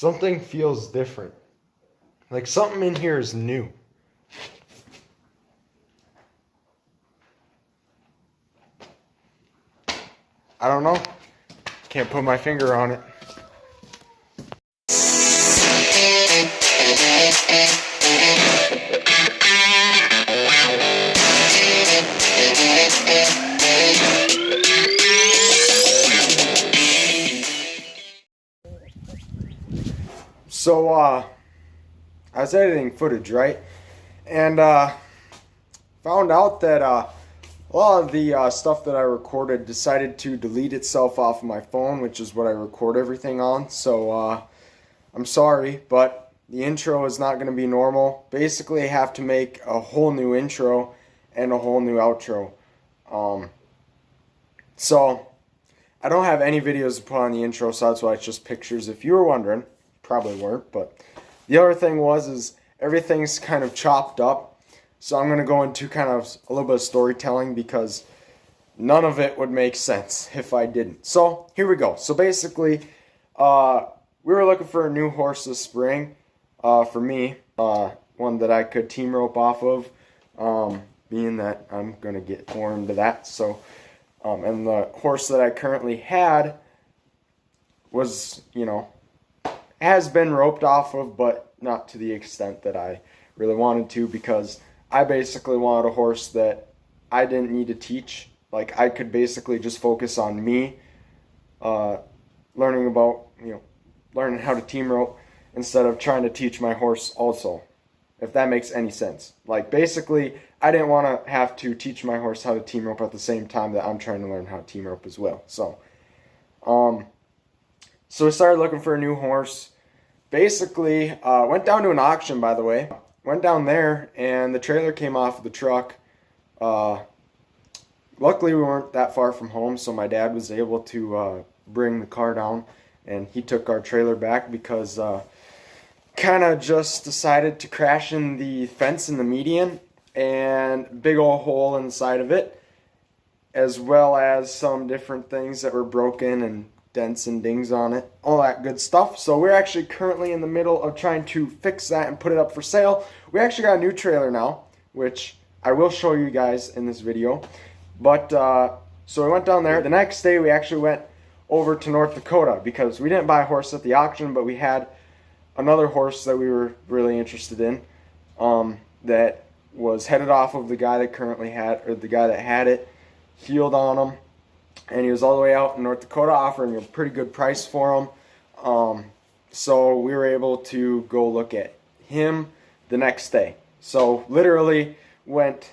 Something feels different. Like something in here is new. I don't know. Can't put my finger on it. So, I was editing footage, right? And, found out that, a lot of the stuff that I recorded decided to delete itself off of my phone, which is what I record everything on. So, I'm sorry, but the intro is not going to be normal. Basically, I have to make a whole new intro and a whole new outro. So, I don't have any videos to put on the intro, so that's why it's just pictures. If you were wondering, probably weren't, but the other thing is everything's kind of chopped up. So I'm going to go into kind of a little bit of storytelling because none of it would make sense if I didn't. So here we go. So basically, we were looking for a new horse this spring for me, one that I could team rope off of, being that I'm going to get more into that. So, and the horse that I currently had was, has been roped off of, but not to the extent that I really wanted to, because I basically wanted a horse that I didn't need to teach. Like, I could basically just focus on me, learning about, learning how to team rope instead of trying to teach my horse also, if that makes any sense. Like, basically, I didn't want to have to teach my horse how to team rope at the same time that I'm trying to learn how to team rope as well. So we started looking for a new horse. Basically, went down to an auction, by the way. Went down there, and the trailer came off of the truck. Luckily, we weren't that far from home, so my dad was able to bring the car down, and he took our trailer back because kind of just decided to crash in the fence in the median, and big old hole in the side of it, as well as some different things that were broken and dents and dings on it, all that good stuff. So we're actually currently in the middle of trying to fix that and put it up for sale. We actually got a new trailer now, which I will show you guys in this video. But so we went down there. The next day we actually went over to North Dakota because we didn't buy a horse at the auction, but we had another horse that we were really interested in, that was headed off of the guy that currently had, or the guy that had it, healed on him. And he was all the way out in North Dakota offering a pretty good price for him. So we were able to go look at him the next day. So literally went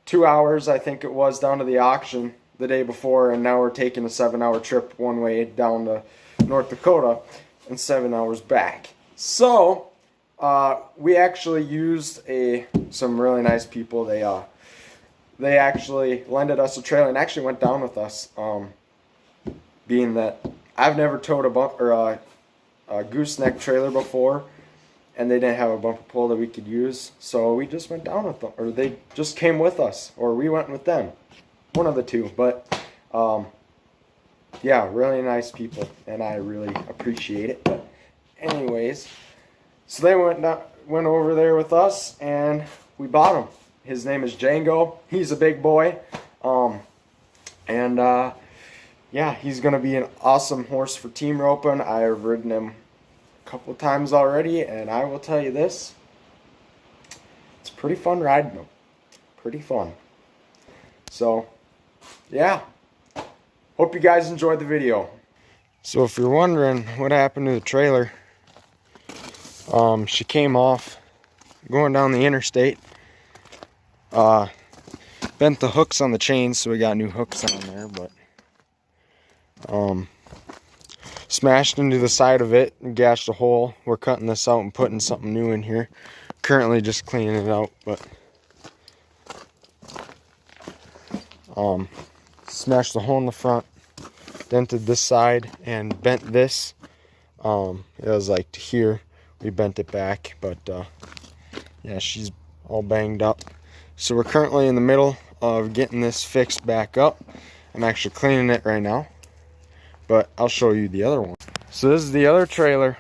2 hours, I think it was, down to the auction the day before. And now we're taking a 7-hour trip one way down to North Dakota and 7 hours back. So we actually used some really nice people. They actually lended us a trailer and actually went down with us, being that I've never towed a gooseneck trailer before, and they didn't have a bumper pull that we could use, so we just went down with them, or they just came with us, or we went with them, one of the two. But yeah, really nice people, and I really appreciate it. But anyways, so they went over there with us, and we bought him. His name is Django. He's a big boy. Yeah, he's going to be an awesome horse for team roping. I've ridden him a couple times already, and I will tell you this. It's pretty fun riding him. Pretty fun. So, yeah. Hope you guys enjoyed the video. So if you're wondering what happened to the trailer, she came off going down the interstate. Bent the hooks on the chains, so we got new hooks on there, but smashed into the side of it and gashed a hole. We're cutting this out and putting something new in here. Currently just cleaning it out, but smashed the hole in the front, dented this side, and bent this. It was like to here. We bent it back, but yeah, she's all banged up. So we're currently in the middle of getting this fixed back up. I'm actually cleaning it right now, but I'll show you the other one. So this is the other trailer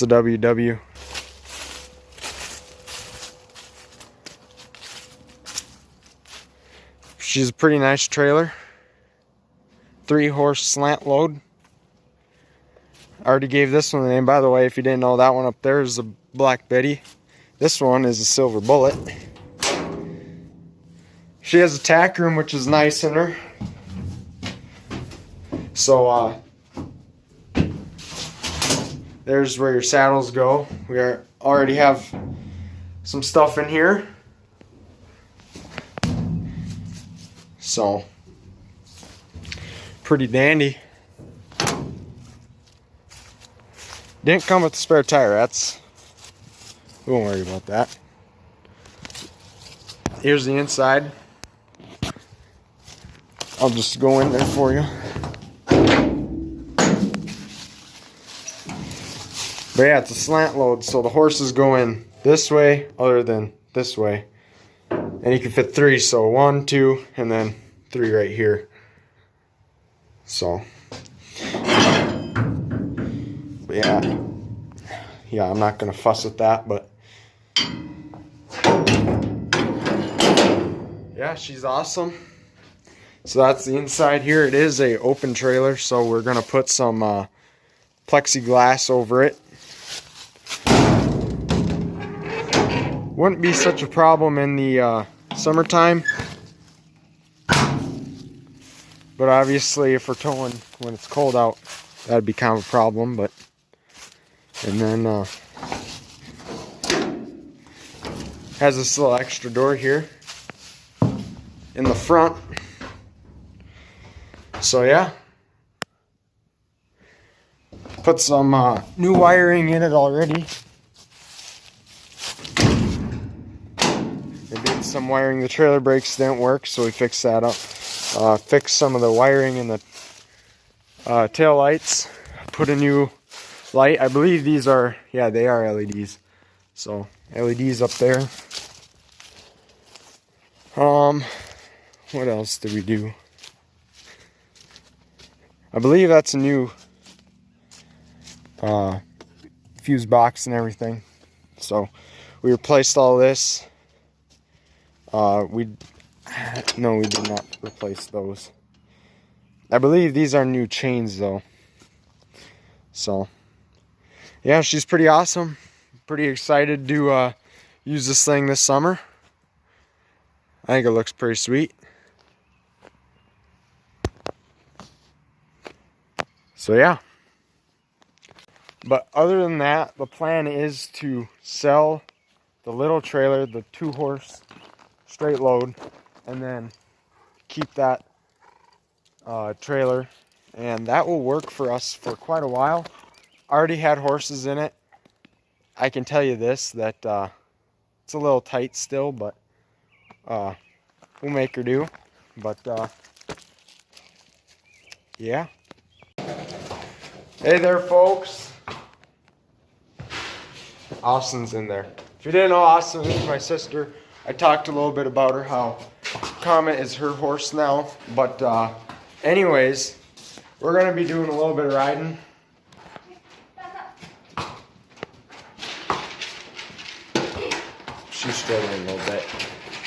It's a WW. She's a pretty nice trailer. 3-horse slant load. I already gave this one a name. By the way, if you didn't know, that one up there is a Black Betty. This one is a Silver Bullet. She has a tack room, which is nice in her. So, there's where your saddles go. We already have some stuff in here. So, pretty dandy. Didn't come with the spare tire. We won't worry about that. Here's the inside. I'll just go in there for you. But yeah, it's a slant load, so the horses go in this way other than this way. And you can fit 3, so 1, 2, and then 3 right here. So, but yeah, I'm not gonna fuss with that, but yeah, she's awesome. So that's the inside here. It is a open trailer, so we're gonna put some plexiglass over it. Wouldn't be such a problem in the summertime, but obviously if we're towing when it's cold out, that'd be kind of a problem. But and then has this little extra door here in the front. So yeah, put some new wiring in it already. There did some wiring. The trailer brakes didn't work, so we fixed that up. Fixed some of the wiring in the tail lights. Put a new light. I believe these are, yeah, they are LEDs. So LEDs up there. What else did we do? I believe that's a new fuse box and everything. So we replaced all this. No, we did not replace those. I believe these are new chains though. So yeah, she's pretty awesome. Pretty excited to use this thing this summer. I think it looks pretty sweet. So yeah. But other than that, the plan is to sell the little trailer, the 2-horse straight load, and then keep that trailer, and that will work for us for quite a while. Already had horses in it. I can tell you this, that it's a little tight still, but we'll make her do. But yeah. Hey there, folks. Austin's in there. If you didn't know, Austin is my sister. I talked a little bit about her, how Comet is her horse now. But anyways, we're going to be doing a little bit of riding. She's struggling a little bit.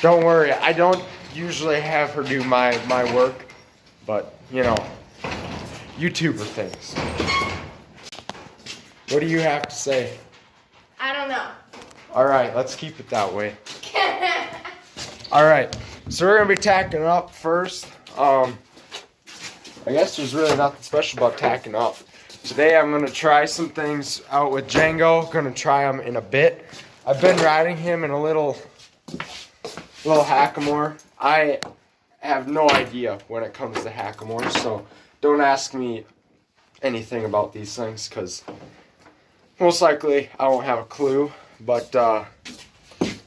Don't worry, I don't usually have her do my work, but you know, YouTuber things. What do you have to say? I don't know. Alright, let's keep it that way. Alright, so we're going to be tacking up first. I guess there's really nothing special about tacking up. Today I'm going to try some things out with Django. Going to try them in a bit. I've been riding him in a little hackamore. I have no idea when it comes to hackamore, so don't ask me anything about these things, because most likely I won't have a clue. But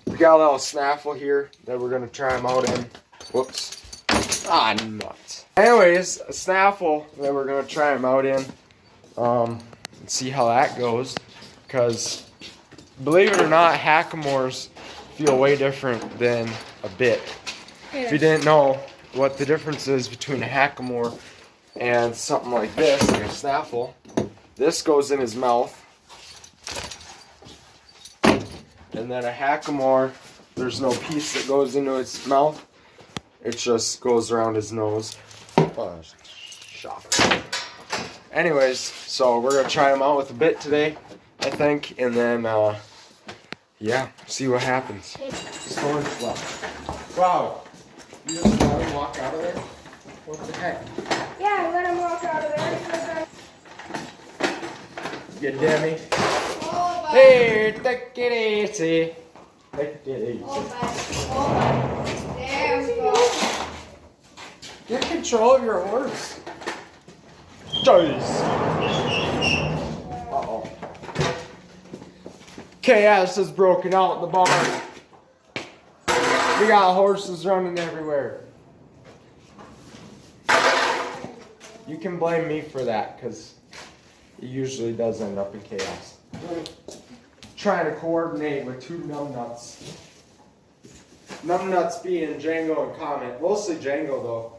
we got a little snaffle here that we're going to try him out in. Whoops. Ah, nuts. Anyways, a snaffle that we're going to try him out in. And see how that goes. Because, believe it or not, hackamores feel way different than a bit. If you didn't know what the difference is between a hackamore and something like this, like a snaffle, this goes in his mouth. and then a hackamore, there's no piece that goes into its mouth. It just goes around his nose. Shocker. Anyways, so we're gonna try him out with a bit today, I think, and then yeah, see what happens. Wow, you just let him walk out of there? What the heck? Yeah, let him walk out of there. You dummy. Oh, Hey, take it easy. Take it easy. There we go. Get control of your horse. Jeez. Uh-oh. Chaos has broken out in the barn. We got horses running everywhere. You can blame me for that, because it usually does end up in chaos. Trying to coordinate with two numbnuts. Numbnuts being Django and Comet. Mostly Django, though.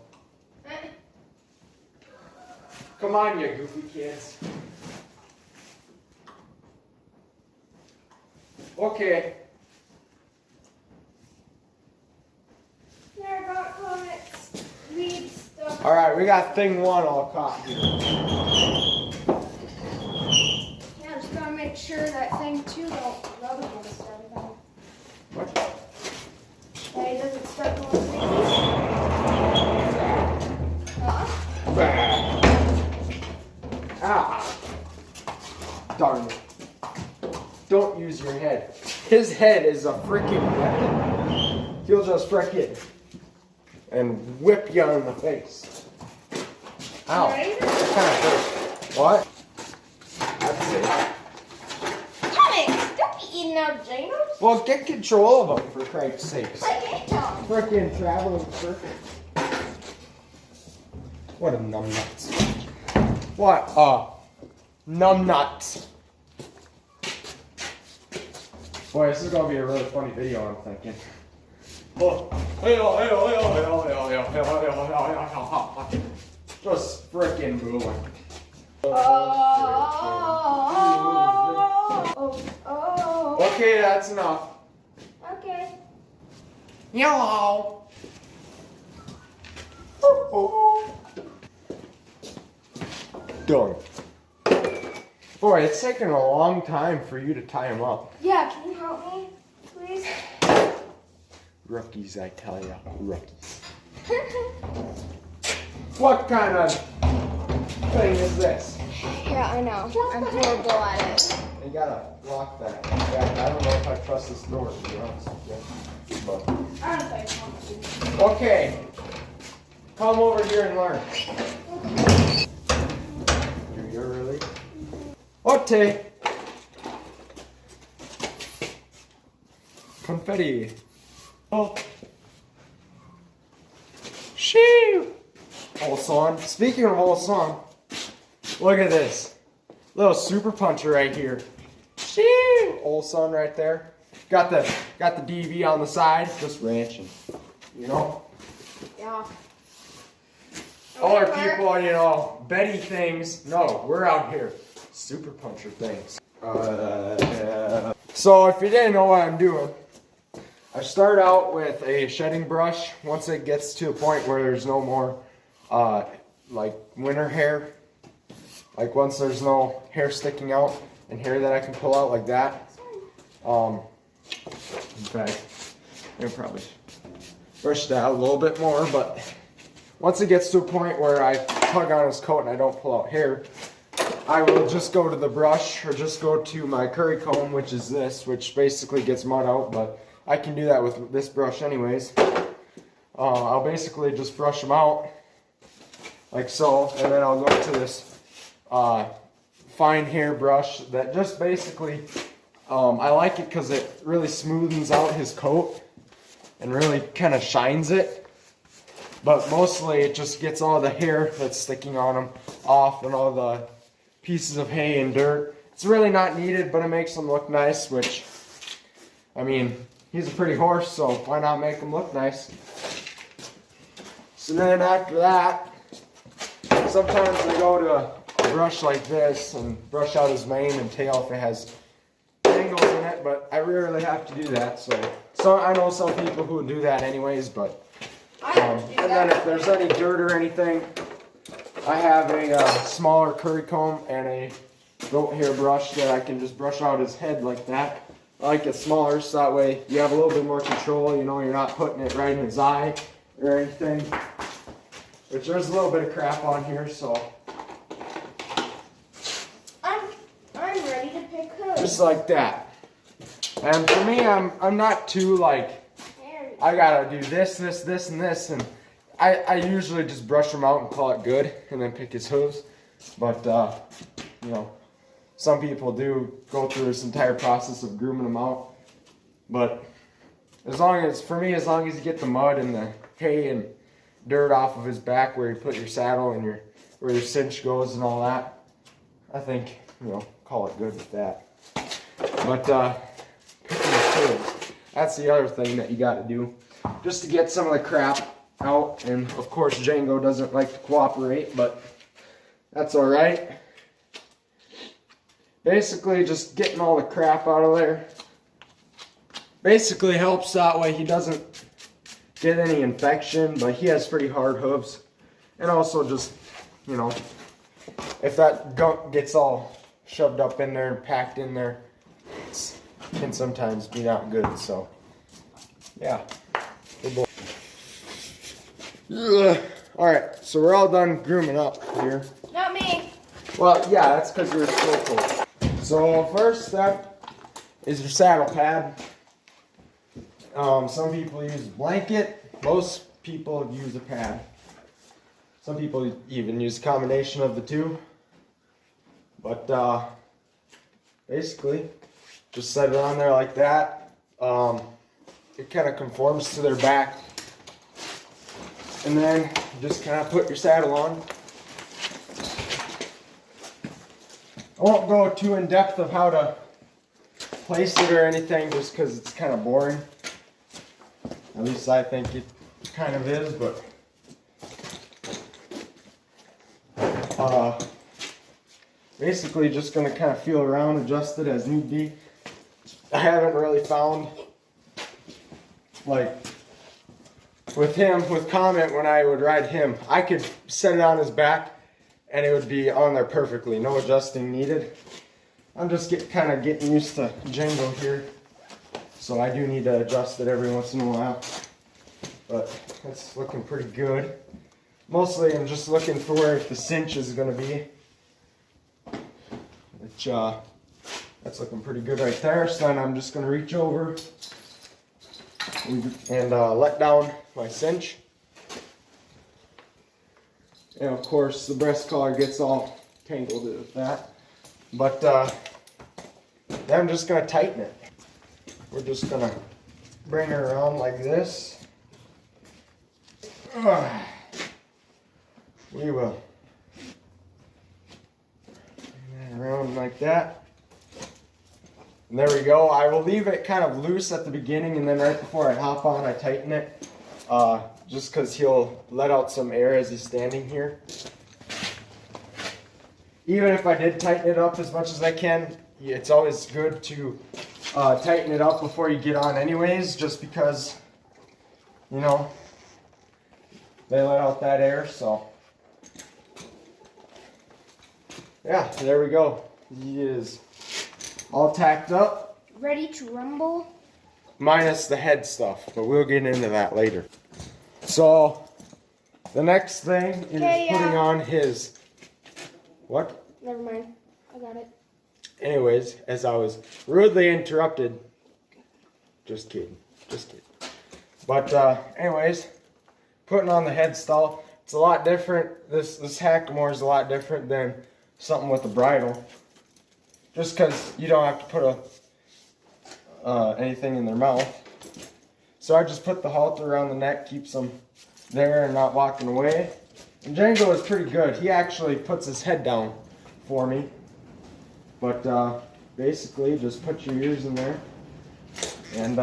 Come on, you goofy kids. Okay. There got Comet's lead stuff. Alright, we got thing one all caught here. Yeah, just gotta make sure that thing two don't rub against everything. What? That he doesn't start going crazy. Ah! Darn it. Don't use your head. His head is a freaking weapon. He'll just frickin' and whip you in the face. Ow. Right? That kind of hurt. What? That's it. Comet, don't be eating our Janos. Well, get control of them, for Christ's sakes. I can't. Frickin' traveling circle. What a numbnuts. What a numbnuts. Boy, this is gonna be a really funny video, I'm thinking. Just frickin' moving. Okay, that's enough. Okay. Yellow. Done. Boy, it's taking a long time for you to tie him up. Yeah, can you help me, please? Rookies, I tell ya, rookies. What kind of thing is this? Yeah, I know. I'm horrible at it. You gotta lock that. Yeah, I don't know if I trust this door, to be honest with you. But I don't think okay. Come over here and learn. Do you really? Otte. Confetti. Oh. Shoo. Whole song. Speaking of whole song, look at this. Little super puncher right here. Shoo. Old son right there. Got the DV on the side, just ranching. You know? Yeah. Other people, you know, Betty things. No, we're out here. Super puncher things. So if you didn't know what I'm doing, I start out with a shedding brush. Once it gets to a point where there's no more like winter hair, like once there's no hair sticking out and hair that I can pull out like that. In fact, I probably brush that a little bit more, but once it gets to a point where I tug on his coat and I don't pull out hair, I will just go to the brush or just go to my curry comb, which is this, which basically gets mud out, but I can do that with this brush anyways. I'll basically just brush them out like so, and then I'll go to this fine hair brush that just basically, I like it because it really smoothens out his coat and really kind of shines it. But mostly it just gets all the hair that's sticking on him off and all the pieces of hay and dirt. It's really not needed, but it makes him look nice, which, I mean, he's a pretty horse, so why not make him look nice? So then after that, sometimes I go to a brush like this and brush out his mane and tail if it has tangles in it, but I rarely have to do that. So I know some people who do that anyways, but. I have to do And that. then if there's any dirt or anything, I have a smaller curry comb and a goat hair brush that I can just brush out his head like that. I like it smaller so that way you have a little bit more control, you know, you're not putting it right in his eye or anything. Which there's a little bit of crap on here, so I'm ready to pick who. just like that. And for me, I'm not too like, I gotta do this, and this, and I usually just brush him out and call it good, and then pick his hooves. But you know, some people do go through this entire process of grooming them out. But as long as you get the mud and the hay and dirt off of his back where you put your saddle and where your cinch goes and all that, I think, you know, call it good with that. But picking his hooves, that's the other thing that you got to do, just to get some of the crap out. And of course, Django doesn't like to cooperate, but that's all right. Basically, just getting all the crap out of there basically helps that way he doesn't get any infection, but he has pretty hard hooves. And also just, you know, if that gunk gets all shoved up in there and packed in there, it can sometimes be not good. So yeah. All right, so we're all done grooming up here. Not me. Well, yeah, that's because you're so cool. So first step is your saddle pad. Some people use a blanket. Most people use a pad. Some people even use a combination of the two. But basically, just set it on there like that. It kind of conforms to their back. And then just kind of put your saddle on. I won't go too in depth of how to place it or anything just because it's kind of boring. At least I think it kind of is, but basically just going to kind of feel around, adjust it as need be. I haven't really found, like, with Comet, when I would ride him, I could set it on his back and it would be on there perfectly, no adjusting needed. I'm just getting used to Django here, so I do need to adjust it every once in a while. But it's looking pretty good. Mostly I'm just looking for where the cinch is going to be, which that's looking pretty good right there. So then I'm just going to reach over and let down my cinch. And of course the breast collar gets all tangled with that. But then I'm just going to tighten it. We're just going to bring her around like this. We will bring that around like that. And there we go. I will leave it kind of loose at the beginning, and then right before I hop on, I tighten it. Just because he'll let out some air as he's standing here. Even if I did tighten it up as much as I can, it's always good to tighten it up before you get on anyways, just because, you know, they let out that air. So yeah, there we go. He is all tacked up. Ready to rumble? Minus the head stuff, but we'll get into that later. So the next thing is putting on his, what? Never mind. I got it. Anyways, as I was rudely interrupted, just kidding. But anyways, putting on the head stall, it's a lot different. This Hackamore is a lot different than something with a bridle. Just because you don't have to put anything in their mouth. So I just put the halter around the neck, keeps them there and not walking away. And Django is pretty good. He actually puts his head down for me. But basically, just put your ears in there and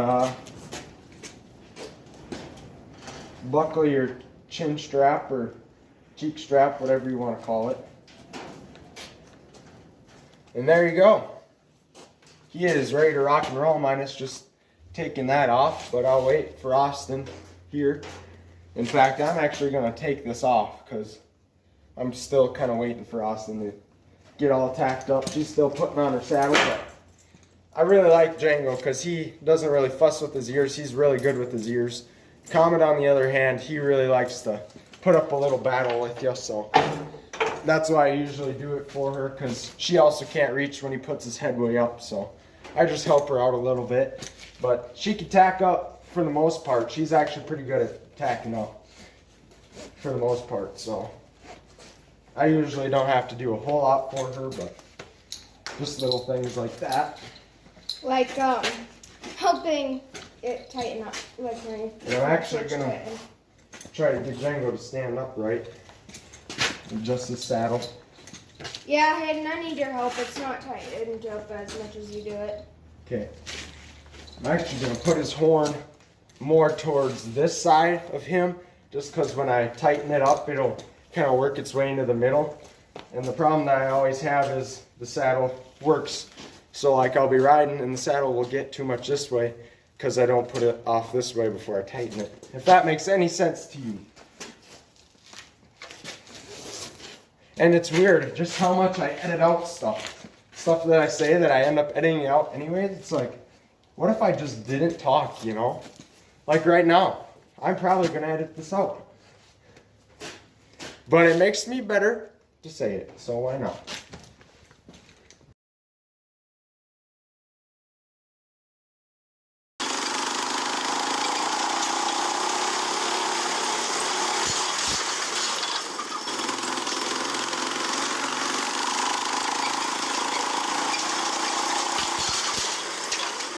buckle your chin strap or cheek strap, whatever you want to call it. And there you go. he is ready to rock and roll, minus just taking that off, but I'll wait for Austin here. In fact, I'm actually going to take this off because I'm still kind of waiting for Austin to get all tacked up. She's still putting on her saddle, but I really like Django because he doesn't really fuss with his ears. He's really good with his ears. Comet, on the other hand, he really likes to put up a little battle with you, so that's why I usually do it for her, because she also can't reach when he puts his head way up, so I just help her out a little bit. But she can tack up for the most part. She's actually pretty good at tacking up for the most part, so I usually don't have to do a whole lot for her, but just little things like that. Like helping it tighten up, like when And I'm actually gonna try to get Django to stand upright. Adjust his saddle. Yeah, Hayden, I need your help. It's not tightened up as much as you do it. Okay. I'm actually going to put his horn more towards this side of him, just because when I tighten it up, it'll kind of work its way into the middle. And the problem that I always have is the saddle works. So like I'll be riding and the saddle will get too much this way because I don't put it off this way before I tighten it. If that makes any sense to you. And it's weird just how much I edit out stuff. Stuff that I say that I end up editing out anyway. It's like, what if I just didn't talk, you know? Like right now, I'm probably going to edit this out. But it makes me better to say it, so why not?